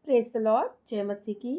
Praise the Lord. जय मसीह की।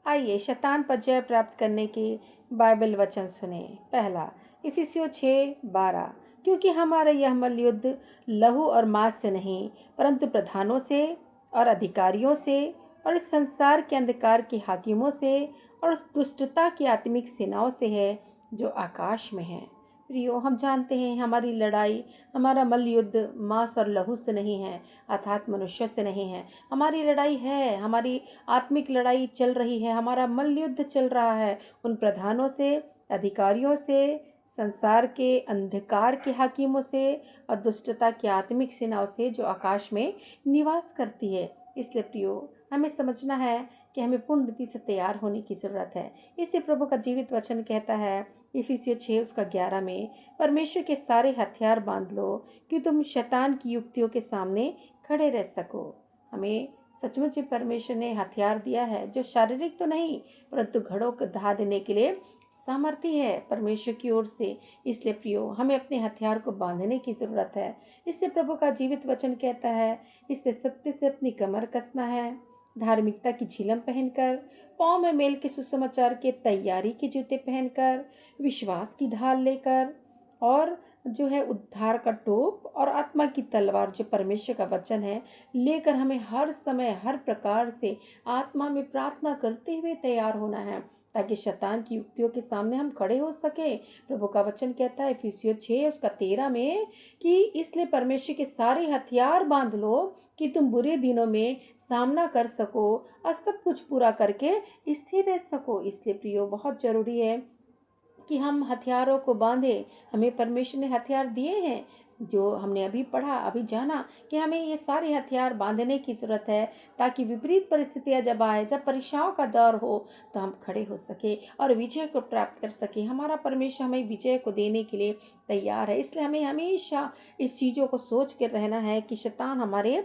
आइए शैतान पर जय प्राप्त करने के बाइबल वचन सुने। पहला इफिसियों 6:12, क्योंकि हमारा यह मल्ल युद्ध लहू और मांस से नहीं परंतु प्रधानों से और अधिकारियों से और इस संसार के अंधकार के हाकिमों से और उस दुष्टता की आत्मिक सेनाओं से है जो आकाश में है। प्रियो, हम जानते हैं हमारी लड़ाई, हमारा मल्ल युद्ध मांस और लहू से नहीं है, अर्थात मनुष्य से नहीं है। हमारी लड़ाई है, हमारी आत्मिक लड़ाई चल रही है, हमारा मल्ल युद्ध चल रहा है उन प्रधानों से, अधिकारियों से, संसार के अंधकार के हाकिमों से और दुष्टता की आत्मिक सेनाओं से जो आकाश में निवास करती है। इसलिए प्रियो, हमें समझना है कि हमें पूर्ण रीति से तैयार होने की ज़रूरत है। इसे प्रभु का जीवित वचन कहता है इफिसियों 6:11 में, परमेश्वर के सारे हथियार बांध लो कि तुम शैतान की युक्तियों के सामने खड़े रह सको। हमें सचमुच ही परमेश्वर ने हथियार दिया है जो शारीरिक तो नहीं परंतु घड़ों को ढा देने के लिए सामर्थ्य है परमेश्वर की ओर से। इसलिए प्रियो, हमें अपने हथियार को बांधने की ज़रूरत है। इससे प्रभु का जीवित वचन कहता है, इससे सत्य से अपनी कमर कसना है, धार्मिकता की झिलम पहनकर, पाँव में मेल के सुसमाचार के तैयारी के जूते पहनकर, विश्वास की ढाल लेकर और जो है उद्धार का टोप और आत्मा की तलवार जो परमेश्वर का वचन है लेकर हमें हर समय हर प्रकार से आत्मा में प्रार्थना करते हुए तैयार होना है ताकि शैतान की युक्तियों के सामने हम खड़े हो सके। प्रभु का वचन कहता है इफिसियों 6:13 में कि इसलिए परमेश्वर के सारे हथियार बांध लो कि तुम बुरे दिनों में सामना कर सको और सब कुछ पूरा करके स्थिर रह सको। इसलिए प्रियो, बहुत जरूरी है कि हम हथियारों को बांधे। हमें परमेश्वर ने हथियार दिए हैं, जो हमने अभी पढ़ा, अभी जाना कि हमें ये सारे हथियार बांधने की ज़रूरत है ताकि विपरीत परिस्थितियां जब आए, जब परीक्षाओं का दौर हो, तो हम खड़े हो सके और विजय को प्राप्त कर सके। हमारा परमेश्वर हमें विजय को देने के लिए तैयार है। इसलिए हमें हमेशा इस चीज़ों को सोच कर रहना है कि शैतान हमारे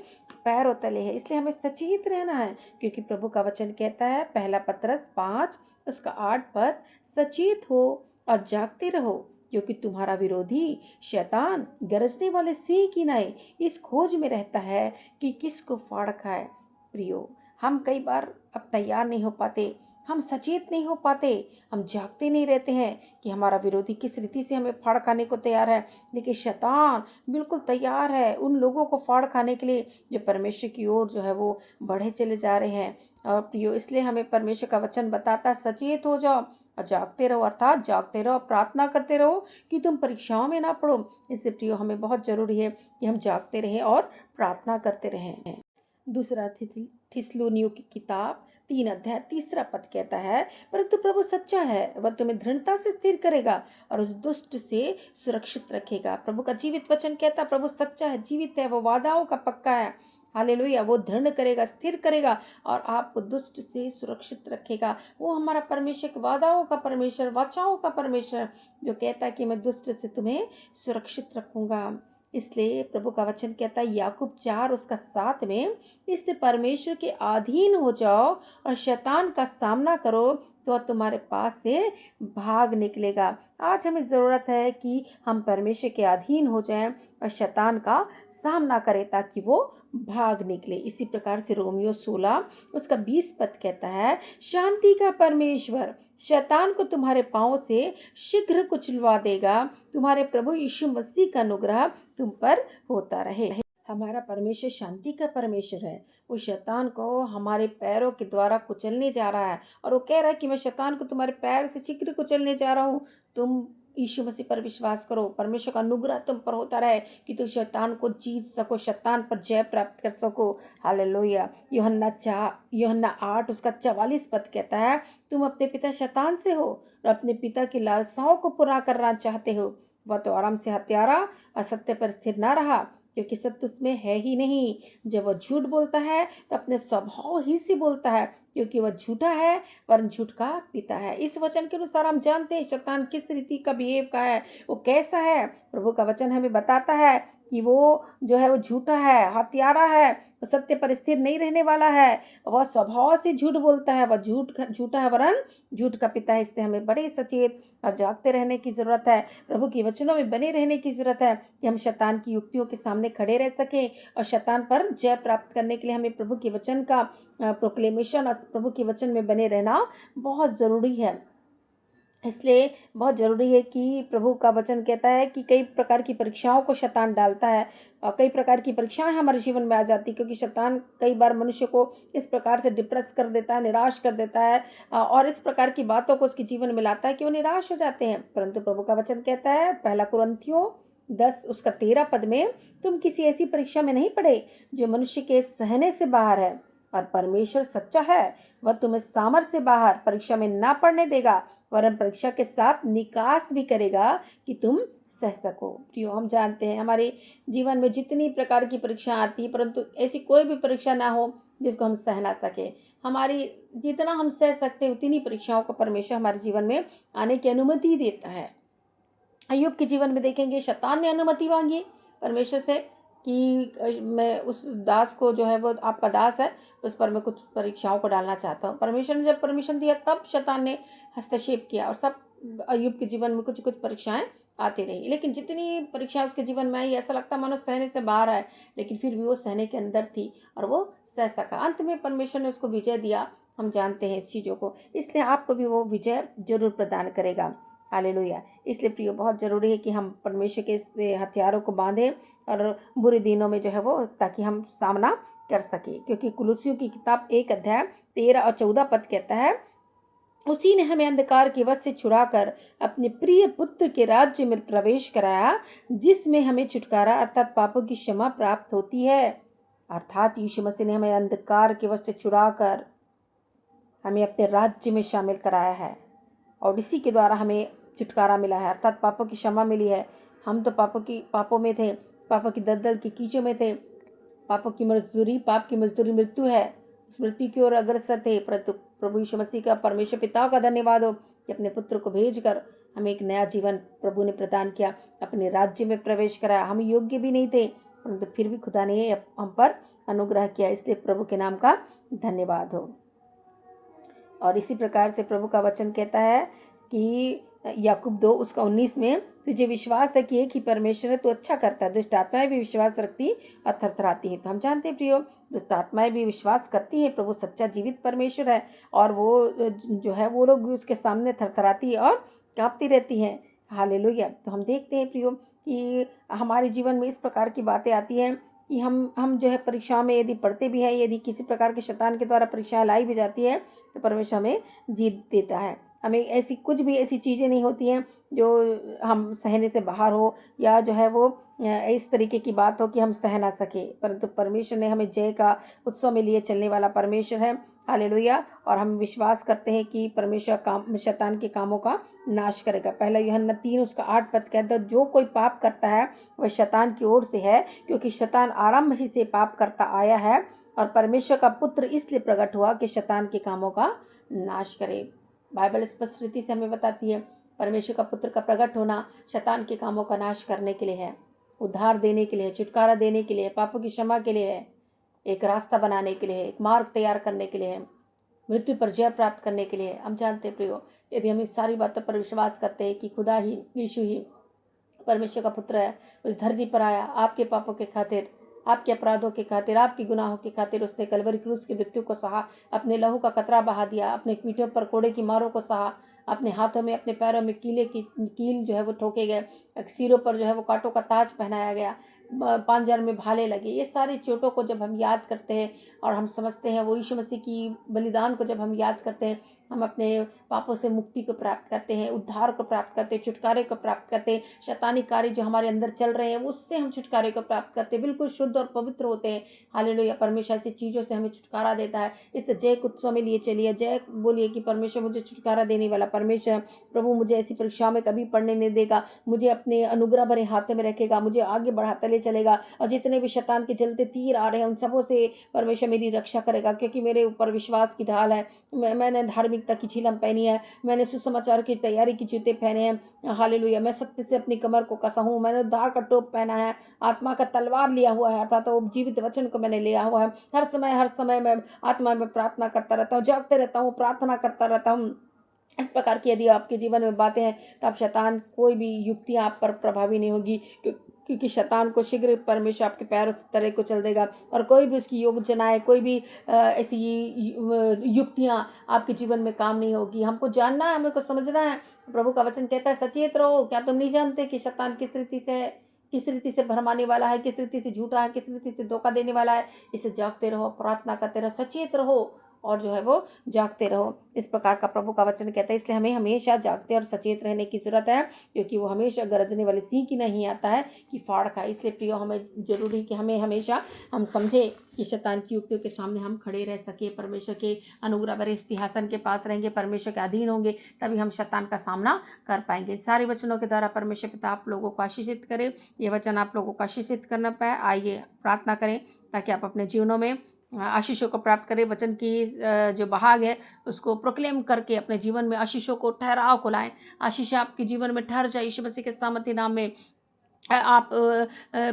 पैरों तले है। इसलिए हमें सचेत रहना है, क्योंकि प्रभु का वचन कहता है पहला पतरस 5:8 पर, सचेत हो और जागते रहो क्योंकि तुम्हारा विरोधी शैतान गरजने वाले सिंह की नाई इस खोज में रहता है कि किसको फाड़ खाए। प्रियो, हम कई बार अब तैयार नहीं हो पाते, हम सचेत नहीं हो पाते, हम जागते नहीं रहते हैं कि हमारा विरोधी किस रीति से हमें फाड़ खाने को तैयार है। लेकिन शैतान बिल्कुल तैयार है उन लोगों को फाड़ खाने के लिए जो परमेश्वर की ओर जो है वो बढ़े चले जा रहे हैं। और प्रियो, इसलिए हमें परमेश्वर का वचन बताता है सचेत हो जाओ और जागते रहो, अर्थात जागते रहो, प्रार्थना करते रहो कि तुम परीक्षाओं में ना पड़ो। इससे प्रियो, हमें बहुत जरूरी है कि हम जागते रहें और प्रार्थना करते रहें। दूसरा थिस्सलुनीयों की किताब 3:3 कहता है, परंतु प्रभु सच्चा है, वह तुम्हें दृढ़ता से स्थिर करेगा और उस दुष्ट से सुरक्षित रखेगा। प्रभु का जीवित वचन कहता है प्रभु सच्चा है, जीवित है, वो वादाओं का पक्का है। हालेलुया, वो दृढ़ करेगा, स्थिर करेगा और आपको दुष्ट से सुरक्षित रखेगा। वो हमारा परमेश्वर वादाओं का परमेश्वर, वाचाओं का परमेश्वर जो कहता है कि मैं दुष्ट से तुम्हें सुरक्षित रखूंगा। इसलिए प्रभु का वचन कहता है याकूब 4:7 में, इससे परमेश्वर के अधीन हो जाओ और शैतान का सामना करो तो तुम्हारे पास से भाग निकलेगा। आज हमें ज़रूरत है कि हम परमेश्वर के अधीन हो जाएं और शैतान का सामना करें ताकि वो भाग निकले। इसी प्रकार से रोमियो 16:20 कहता है, शांति का परमेश्वर शैतान को तुम्हारे पांव से शीघ्र कुचलवा देगा। तुम्हारे प्रभु यीशु मसीह का अनुग्रह तुम पर होता रहे। हमारा परमेश्वर शांति का परमेश्वर है। वो शैतान को हमारे पैरों के द्वारा कुचलने जा रहा है और वो कह रहा है कि मैं शैतान को तुम्हारे पैर से शीघ्र कुचलने जा रहा हूँ। तुम यीशु मसीह पर विश्वास करो, परमेश्वर का अनुग्रह तुम पर होता रहे कि तुम शैतान को जीत सको, शैतान पर जय प्राप्त कर सको। हालेलुया। यूहन्ना 8:44 कहता है, तुम अपने पिता शैतान से हो और अपने पिता की लालसाओं को पूरा करना चाहते हो। वह तो आराम से हत्यारा, असत्य पर स्थिर न रहा क्योंकि सत्य उसमें है ही नहीं। जब वह झूठ बोलता है तो अपने स्वभाव ही से बोलता है क्योंकि वह झूठा है वरन झूठ का पिता है। इस वचन के अनुसार हम जानते हैं शैतान किस रीति का बिहेव का है, वो कैसा है। प्रभु का वचन हमें बताता है कि वो जो है वो झूठा है, हत्यारा है, वो सत्य पर स्थिर नहीं रहने वाला है, वह स्वभाव से झूठ बोलता है, वह झूठा है वरन झूठ का पिता है। इसलिए हमें बड़े सचेत और जागते रहने की ज़रूरत है, प्रभु के वचनों में बने रहने की ज़रूरत है कि हम शैतान की युक्तियों के सामने खड़े रह सकें और शैतान पर जय प्राप्त करने के लिए हमें प्रभु के वचन का प्रोक्लेमेशन और प्रभु के वचन में बने रहना बहुत ज़रूरी है। इसलिए बहुत ज़रूरी है कि प्रभु का वचन कहता है कि कई प्रकार की परीक्षाओं को शैतान डालता है और कई प्रकार की परीक्षाएं हमारे जीवन में आ जाती है, क्योंकि शैतान कई बार मनुष्य को इस प्रकार से डिप्रेस कर देता है, निराश कर देता है और इस प्रकार की बातों को उसके जीवन में लाता है कि वो निराश हो जाते हैं। परंतु प्रभु का वचन कहता है, पहला कुरिन्थियों 10 उसका 13 पद में, तुम किसी ऐसी परीक्षा में नहीं पड़े जो मनुष्य के सहने से बाहर है, और परमेश्वर सच्चा है, वह तुम्हें सामर्थ से बाहर परीक्षा में ना पड़ने देगा, वरन परीक्षा के साथ निकास भी करेगा कि तुम सह सको। प्रियो, हम जानते हैं हमारे जीवन में जितनी प्रकार की परीक्षा आती है, परंतु ऐसी कोई भी परीक्षा ना हो जिसको हम सह ना सके। हमारी जितना हम सह सकते उतनी परीक्षाओं को परमेश्वर हमारे जीवन में आने की अनुमति देता है। अय्यूब के जीवन में देखेंगे, शैतान ने अनुमति मांगी परमेश्वर से कि मैं उस दास को जो है वो आपका दास है, उस पर मैं कुछ परीक्षाओं को डालना चाहता हूँ। परमेश्वर ने जब परमिशन दिया तब शैतान ने हस्तक्षेप किया और सब अय्यूब के जीवन में कुछ कुछ परीक्षाएं आती रही। लेकिन जितनी परीक्षाएं उसके जीवन में आई, ऐसा लगता मानो सहने से बाहर है, लेकिन फिर भी वो सहने के अंदर थी और वो सह सका। अंत में परमेश्वर ने उसको विजय दिया। हम जानते हैं इस चीज़ों को, इसलिए आपको भी वो विजय जरूर प्रदान करेगा। हालेलुया। इसलिए प्रियो, बहुत ज़रूरी है कि हम परमेश्वर के इस हथियारों को बांधें और बुरे दिनों में जो है वो, ताकि हम सामना कर सके। क्योंकि कुलुसियों की किताब 1 अध्याय 13 और 14 पद कहता है, उसी ने हमें अंधकार के वश से छुड़ाकर अपने प्रिय पुत्र के राज्य में प्रवेश कराया, जिसमें हमें छुटकारा अर्थात पापों की क्षमा प्राप्त होती है। अर्थात यीशु मसीह ने हमें अंधकार के वश से छुड़ाकर हमें अपने राज्य में शामिल कराया है और इसी के द्वारा हमें छुटकारा मिला है, अर्थात पापों की क्षमा मिली है। हम तो पापों में थे, पापों की दलदल की कीचों में थे, पाप की मजदूरी मृत्यु है, उस मृत्यु की ओर अग्रसर थे। परंतु प्रभु यीशु मसीह का, परमेश्वर पिता का धन्यवाद हो कि अपने पुत्र को भेजकर हमें एक नया जीवन प्रभु ने प्रदान किया, अपने राज्य में प्रवेश कराया। हम योग्य भी नहीं थे, परंतु फिर भी खुदा ने हम पर अनुग्रह किया, इसलिए प्रभु के नाम का धन्यवाद हो। और इसी प्रकार से प्रभु का वचन कहता है कि याकूब 2 उसका 19 में, तुझे विश्वास है कि एक ही परमेश्वर है, तो अच्छा करता है। दुष्ट आत्माएं भी विश्वास रखती और थरथराती हैं। तो हम जानते हैं प्रियो, दुष्ट आत्माएं भी विश्वास करती हैं, प्रभु सच्चा जीवित परमेश्वर है और वो जो है वो लोग भी उसके सामने थरथराती और कांपती रहती हैं। हालेलुया। तो हम देखते हैं प्रियो कि हमारे जीवन में इस प्रकार की बातें आती हैं कि हम जो है परीक्षाओं में यदि पढ़ते भी हैं, यदि किसी प्रकार के शैतान के द्वारा परीक्षाएं लाई भी जाती है, तो परमेश्वर हमें जीत देता है। हमें ऐसी कुछ भी ऐसी चीज़ें नहीं होती हैं जो हम सहने से बाहर हो, या जो है वो इस तरीके की बात हो कि हम सह ना सके, परंतु परमेश्वर ने हमें जय का उत्सव में लिए चलने वाला परमेश्वर है। हालेलुया। और हम विश्वास करते हैं कि परमेश्वर शैतान के कामों का नाश करेगा। पहला यूहन्ना 3 उसका 8 पद कहता है, जो कोई पाप करता है वह शैतान की ओर से है, क्योंकि शैतान आरंभ ही से पाप करता आया है, और परमेश्वर का पुत्र इसलिए प्रकट हुआ कि शैतान के कामों का नाश करे। बाइबल स्पष्ट रीति से हमें बताती है, परमेश्वर का पुत्र का प्रकट होना शैतान के कामों का नाश करने के लिए है, उद्धार देने के लिए, छुटकारा देने के लिए, पापों की क्षमा के लिए है, एक रास्ता बनाने के लिए है, एक मार्ग तैयार करने के लिए है, मृत्यु पर जय प्राप्त करने के लिए। हम जानते हैं प्रियो, यदि हम इस सारी बातों पर विश्वास करते हैं कि खुदा ही, यीशु ही परमेश्वर का पुत्र है, उस धरती पर आया आपके पापों के खातिर, आपके अपराधों के खातिर, आपके गुनाहों के खातिर उसने कलवरी क्रूस की मृत्यु को सहा, अपने लहू का कतरा बहा दिया, अपने पीठों पर कोड़े की मारों को सहा, अपने हाथों में अपने पैरों में कील जो है वो ठोके गए, सिरों पर जो है वो कांटों का ताज पहनाया गया, पांजर में भाले लगे। ये सारी चोटों को जब हम याद करते हैं और हम समझते हैं वो यीशु मसीह की बलिदान को जब हम याद करते हैं, हम अपने पापों से मुक्ति को प्राप्त करते हैं, उद्धार को प्राप्त करते हैं, छुटकारे को प्राप्त करते हैं, शैतानी कार्य जो हमारे अंदर चल रहे हैं उससे हम छुटकारे को प्राप्त करते हैं, बिल्कुल शुद्ध और पवित्र होते हैं। हालेलुया। परमेश्वर ऐसी चीज़ों से हमें छुटकारा देता है। इस जय उत्सव में लिए चलिए, जय बोलिए कि परमेश्वर मुझे छुटकारा देने वाला परमेश्वर, प्रभु मुझे ऐसी परीक्षाओं में कभी पढ़ने नहीं देगा, मुझे अपने अनुग्रह भरे हाथों में रखेगा, मुझे आगे बढ़ाता ले चलेगा, और जितने भी शैतान के जलते तीर आ रहे हैं उन सबों से परमेश्वर मेरी रक्षा करेगा, क्योंकि मेरे ऊपर विश्वास की ढाल है। मैंने धार्मिकता की झिलम पहनी है, मैंने सुसमाचार की तैयारी की जूते पहने हैं, हालेलुया। मैं सत्य से अपनी कमर को कसा हूँ, मैंने उद्धार का टोप पहना है, आत्मा का तलवार लिया हुआ है, अर्थात वो जीवित वचन को मैंने लिया हुआ है। हर समय मैं आत्मा में प्रार्थना करता रहता हूँ, जागते रहता हूँ, प्रार्थना करता रहता हूँ। इस प्रकार की यदि आपके जीवन में बातें हैं तो आप शैतान कोई भी युक्तियां आप पर प्रभावी नहीं होगी, क्योंकि शैतान को शीघ्र परमेश्वर आपके पैरों से तले को चल देगा, और कोई भी उसकी योजनाएं, कोई भी ऐसी युक्तियां आपके जीवन में काम नहीं होगी। हमको जानना है, हमको समझना है। प्रभु का वचन कहता है सचेत रहो। क्या तुम नहीं जानते कि शैतान किस रीति से भरमाने वाला है, किस रीति से झूठा है, किस रीति से धोखा देने वाला है। इसे जागते रहो, प्रार्थना करते रहो, सचेत रहो, और जो है वो जागते रहो। इस प्रकार का प्रभु का वचन कहता है। इसलिए हमें हमेशा जागते और सचेत रहने की जरूरत है, क्योंकि वो हमेशा गरजने वाले सिंह की नहीं आता है कि फाड़ खाए। इसलिए प्रियो, हमें जरूरी कि हमें हमेशा हम समझे कि शैतान की युक्तियों के सामने हम खड़े रह सके, परमेश्वर के अनुग्रह भरे सिंहासन के पास रहेंगे, परमेश्वर के अधीन होंगे, तभी हम शैतान का सामना कर पाएंगे। सारे वचनों के द्वारा परमेश्वर पिता आप लोगों को आशीषित करे, ये वचन आप लोगों को आशीषित करना पाए। आइए प्रार्थना करें ताकि आप अपने जीवनों में आशीषों को प्राप्त करें। वचन की जो भाग है उसको प्रोक्लेम करके अपने जीवन में आशीषों को, ठहराव को लाएं। आशीष आपके जीवन में ठहर जाए यीशु मसीह के सामर्थी नाम में। आप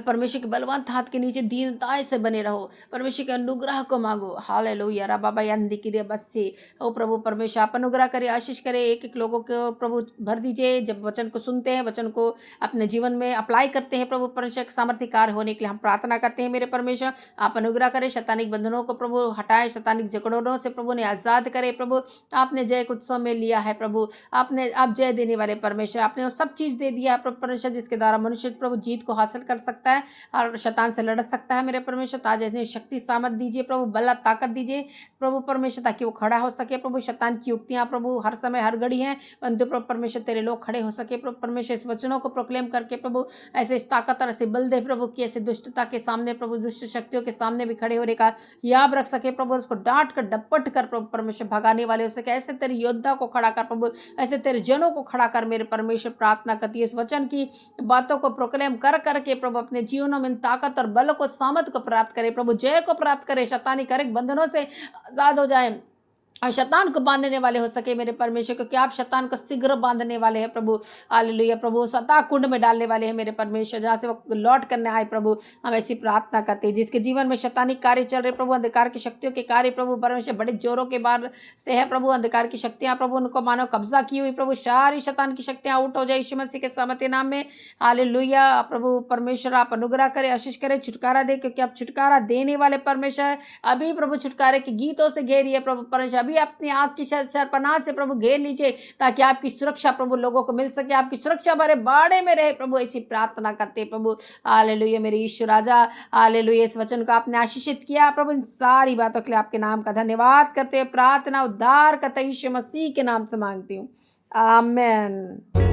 परमेश्वर के बलवंत हाथ के नीचे दीनताए से बने रहो, परमेश्वर के अनुग्रह को मांगो। हालेलुया। रा बाबा यंदी की बस से ओ प्रभु परमेश्वर आप अनुग्रह करे, आशीष करे, एक एक लोगों को प्रभु भर दीजिए। जब वचन को सुनते हैं, वचन को अपने जीवन में अप्लाई करते हैं, प्रभु परमेश्वर के सामर्थ्य कार्य होने के लिए हम प्रार्थना करते हैं। मेरे परमेश्वर आप अनुग्रह करें, शैतानिक बंधनों को प्रभु हटाए, शैतानिक जकड़ों से प्रभु ने आज़ाद करे। प्रभु आपने जय कुछ उत्सव में लिया है, प्रभु आप जय देने वाले परमेश्वर, आपने वो सब चीज़ दे दिया है प्रभु परमेश्वर जिसके द्वारा मनुष्य प्रभु जीत को हासिल कर सकता है और शैतान से लड़ सकता है। मेरे परमेश्वर आज ऐसी शक्ति सामर्थ दीजिए प्रभु, बल ताकत दीजिए प्रभु परमेश्वर, ताकि वो खड़ा हो सके। प्रभु शैतान की युक्तियां प्रभु हर समय हर घड़ी हैं, परंतु प्रभु परमेश्वर तेरे लोग खड़े हो सके। प्रभु परमेश्वर इस वचनों को प्रोक्लेम करके प्रभु ऐसे ताकत और ऐसे बल दे प्रभु की ऐसे दुष्टता के सामने, प्रभु दुष्ट शक्तियों के सामने भी खड़े होने का याद रख सके प्रभु। उसको डांट कर डपट कर प्रभु परमेश्वर भगाने वाले हो सके। ऐसे तेरे योद्धा को खड़ा कर प्रभु, ऐसे तेरे जनों को खड़ा कर। मेरे परमेश्वर प्रार्थना करती है इस वचन की बातों को प्रोक्लेम कर करके प्रभु अपने जीवनों में ताकत और बल को, सामर्थ को प्राप्त करे प्रभु, जय को प्राप्त करे, शैतानी करक बंधनों से आजाद हो जाए और शैतान को बांधने वाले हो सके मेरे परमेश्वर, क्योंकि आप शैतान को शीघ्र बांधने वाले हैं प्रभु। हालेलुया। प्रभु सता कुंड में डालने वाले हैं मेरे परमेश्वर, जहाँ से वो लौट करने आए प्रभु। हम ऐसी प्रार्थना करते हैं जिसके जीवन में शैतानी कार्य चल रहे प्रभु, अंधकार की शक्तियों के कार्य प्रभु परमेश्वर बड़े जोरों के बार से है प्रभु। अंधकार की शक्तियाँ प्रभु उनको मानो कब्जा की हुई प्रभु, सारी शैतान की शक्तियाँ आउट हो जाए यीशु मसीह के सामर्थ्य नाम में। हालेलुया। प्रभु परमेश्वर आप अनुग्रह करें, आशीष करें, छुटकारा दे, क्योंकि आप छुटकारा देने वाले परमेश्वर। अभी प्रभु छुटकारे के गीतों से घेरिए प्रभु परमेश्वर, अभी अपनी आँख की शरपनाह से प्रभु घेर लीजिए, ताकि आपकी सुरक्षा प्रभु लोगों को मिल सके, आपकी सुरक्षा हमारे बाड़े में रहे प्रभु। ऐसी प्रार्थना करते प्रभु। हालेलुया। मेरे यीशु राजा, हालेलुया। इस वचन को आपने आशीषित किया प्रभु, इन सारी बातों के लिए आपके नाम का धन्यवाद करते हुए प्रार्थना उद्धार करते यीशु मसीह के नाम से मांगती हूँ, आमेन।